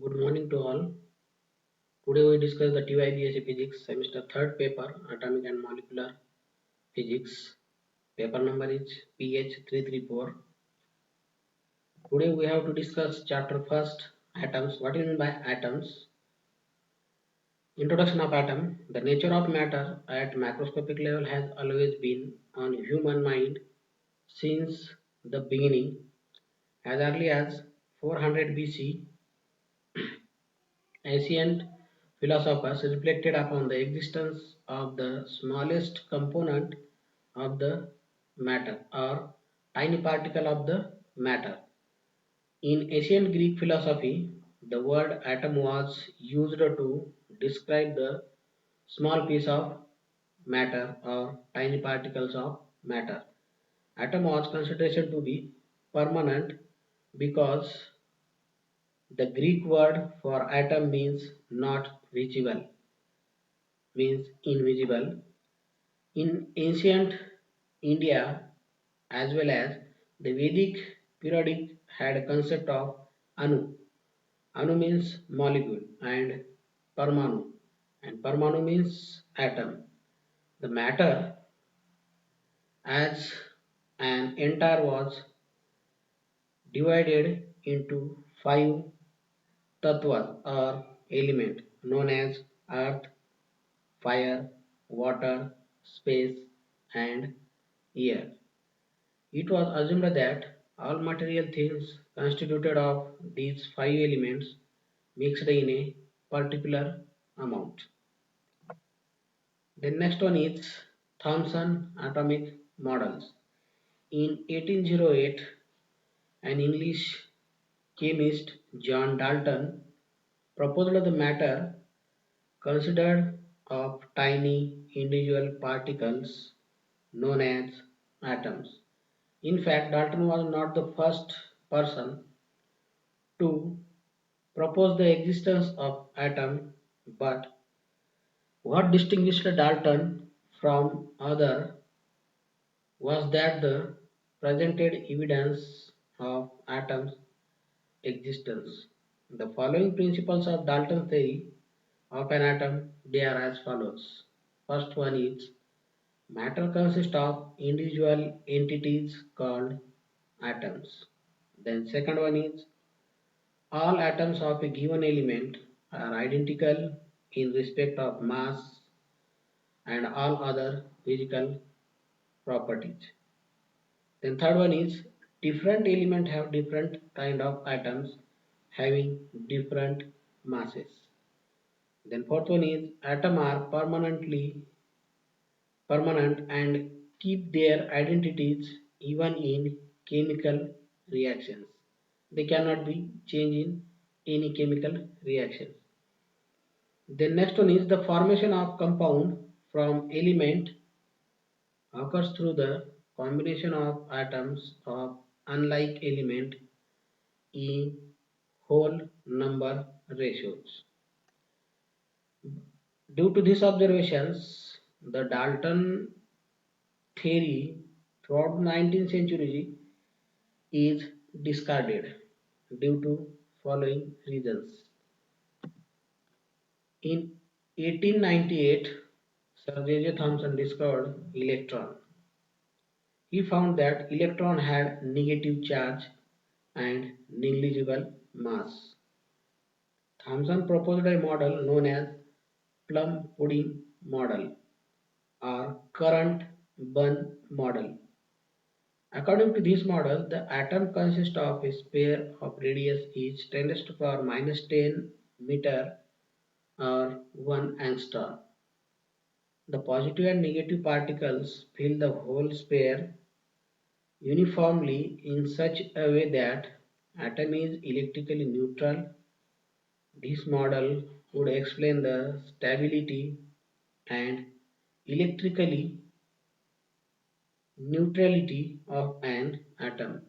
Good morning to all. Today we discuss the TYBSc Physics Semester 3rd paper Atomic and Molecular Physics. Paper number is PH334. Today we have to discuss chapter first atoms. What do you mean by atoms? Introduction of atom. The nature of matter at macroscopic level has always been on human mind since the beginning. As early as 400 BC, ancient philosophers reflected upon the existence of the smallest component of the matter or tiny particle of the matter. In ancient Greek philosophy, the word atom was used to describe the small piece of matter or tiny particles of matter. Atom was considered to be permanent because the Greek word for atom means not visible, means invisible. In ancient India as well as the Vedic periodic had a concept of Anu. Anu means molecule and Parmanu, and Parmanu means atom. The matter as an entire was divided into five tattvas or element known as earth, fire, water, space, and air. It was assumed that all material things constituted of these five elements mixed in a particular amount. The next one is Thomson atomic models. In 1808, an English chemist John Dalton proposed the matter considered of tiny individual particles known as atoms. In fact, Dalton was not the first person to propose the existence of atom, but what distinguished Dalton from other was that the presented evidence of atoms' existence. The following principles of Dalton's theory of an atom they are as follows. First one is matter consists of individual entities called atoms. Then second one is all atoms of a given element are identical in respect of mass and all other physical properties. Then third one is different elements have different kind of atoms having different masses. Then fourth one is atoms are permanent and keep their identities even in chemical reactions. They cannot be changed in any chemical reaction. The next one is the formation of compound from element occurs through the combination of atoms of unlike element in whole number ratios. Due to these observations, the Dalton theory throughout the 19th century is discarded due to following reasons. In 1898, Sir J. J. Thomson discovered electron. He found that electron had negative charge and negligible mass. Thomson proposed a model known as plum pudding model or current bun model. According to this model, the atom consists of a sphere of radius is 10 to the power minus 10 meter or 1 angstrom. The positive and negative particles fill the whole sphere uniformly in such a way that atom is electrically neutral. This model would explain the stability and electrically neutrality of an atom.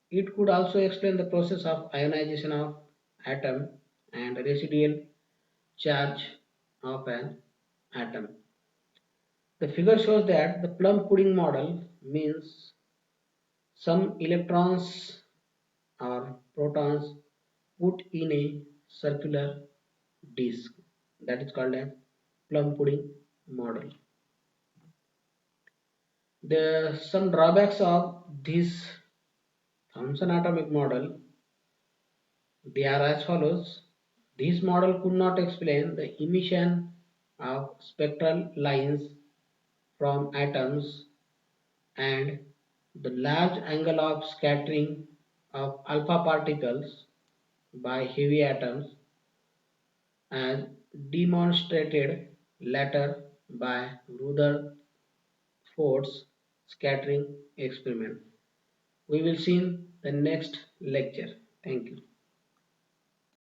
It could also explain the process of ionization of atom and residual charge of an atom. The figure shows that the plum pudding model means some electrons or protons put in a circular disc, that is called as plum pudding model. The some drawbacks of this Thomson atomic model, they are as follows. This model could not explain the emission of spectral lines from atoms and the large angle of scattering of alpha particles by heavy atoms as demonstrated later by Rutherford's scattering experiment. We will see in the next lecture. Thank you.